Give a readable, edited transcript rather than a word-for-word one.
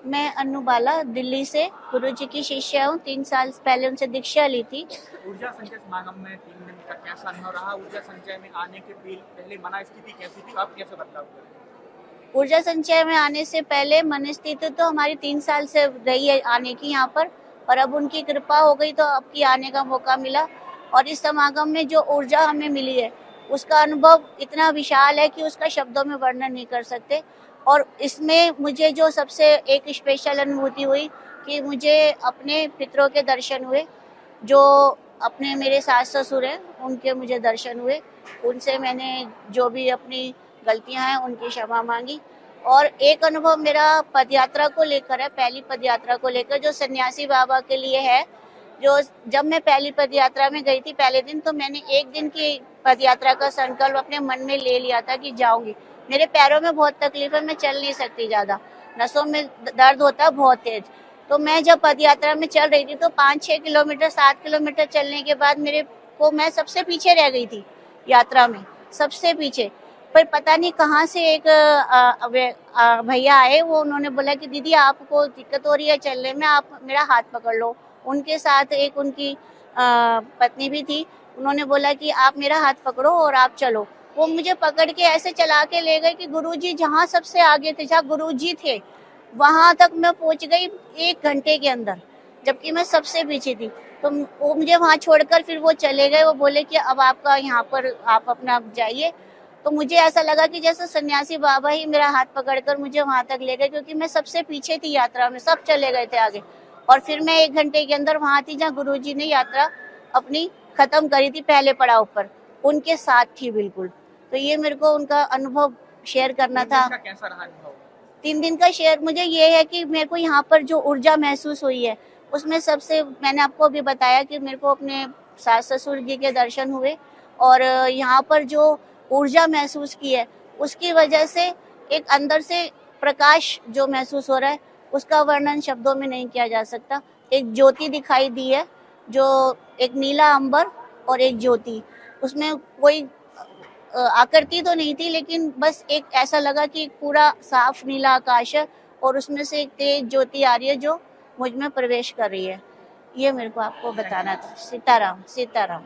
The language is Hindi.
मैं अन्नू बाला दिल्ली से गुरु जी की शिष्या हूँ। 3 साल पहले उनसे दीक्षा ली थी। ऊर्जा संचय समागम में 3 दिन का कैसा अनुभव रहा? ऊर्जा संचय में आने के पहले मन स्थिति कैसी थी? आप कैसे बदलाव हुआ? ऊर्जा संचय में आने से पहले मन स्थिति तो हमारी 3 साल से रही है आने की यहाँ पर अब उनकी कृपा हो गई तो अब की आने का मौका मिला। और इस समागम में जो ऊर्जा हमें मिली है उसका अनुभव इतना विशाल है कि उसका शब्दों में वर्णन नहीं कर सकते। और इसमें मुझे जो सबसे एक स्पेशल अनुभूति हुई कि मुझे अपने पितरों के दर्शन हुए, जो अपने मेरे सास ससुर हैं उनके मुझे दर्शन हुए। उनसे मैंने जो भी अपनी गलतियां हैं उनकी क्षमा मांगी। और एक अनुभव मेरा पदयात्रा को लेकर है, पहली पदयात्रा को लेकर जो सन्यासी बाबा के लिए है। जो जब मैं पहली पदयात्रा में गई थी पहले दिन, तो मैंने एक दिन की पदयात्रा का संकल्प अपने मन में ले लिया था कि जाऊंगी। मेरे पैरों में बहुत तकलीफ है, मैं चल नहीं सकती, ज्यादा नसों में दर्द होता है बहुत तेज। तो मैं जब पदयात्रा में चल रही थी तो 5-6 किलोमीटर 7 किलोमीटर चलने के बाद मैं सबसे पीछे रह गई थी यात्रा में, सबसे पीछे। पर पता नहीं कहाँ से एक भैया आए, वो उन्होंने बोला कि दीदी आपको दिक्कत हो रही है चलने में, आप मेरा हाथ पकड़ लो। उनके साथ एक उनकी पत्नी भी थी। उन्होंने बोला कि आप मेरा हाथ पकड़ो और आप चलो। वो मुझे पकड़ के ऐसे चला के ले गए कि गुरुजी जहाँ सबसे आगे थे, जहाँ गुरुजी थे वहां तक मैं पहुंच गई 1 घंटे के अंदर, जबकि मैं सबसे पीछे थी। तो वो मुझे वहां छोड़कर फिर वो चले गए। वो बोले कि अब आपका यहाँ पर आप अपना जाइए। तो मुझे ऐसा लगा कि जैसे सन्यासी बाबा ही मेरा हाथ पकड़कर मुझे वहां तक ले गए, क्योंकि मैं सबसे पीछे थी यात्रा में, सब चले गए थे आगे। और फिर मैं 1 घंटे के अंदर वहां थी जहाँ गुरुजी ने यात्रा अपनी खत्म करी थी, पहले पड़ाव पर उनके साथ थी बिल्कुल। तो ये मेरे को उनका अनुभव शेयर करना था। कैसा रहा अनुभव? 3 दिन का शेयर मुझे ये है कि मेरे को यहाँ पर जो ऊर्जा महसूस हुई है उसमें सबसे, मैंने आपको अभी बताया कि मेरे को अपने सास ससुर जी के दर्शन हुए। और यहाँ पर जो ऊर्जा महसूस की है उसकी वजह से एक अंदर से प्रकाश जो महसूस हो रहा है उसका वर्णन शब्दों में नहीं किया जा सकता। एक ज्योति दिखाई दी है, जो एक नीला अंबर और एक ज्योति, उसमें कोई आकृति तो नहीं थी, लेकिन बस एक ऐसा लगा कि पूरा साफ नीला आकाश है और उसमें से एक तेज ज्योति आ रही है जो मुझ में प्रवेश कर रही है। ये मेरे को आपको बताना था। सीताराम सीताराम।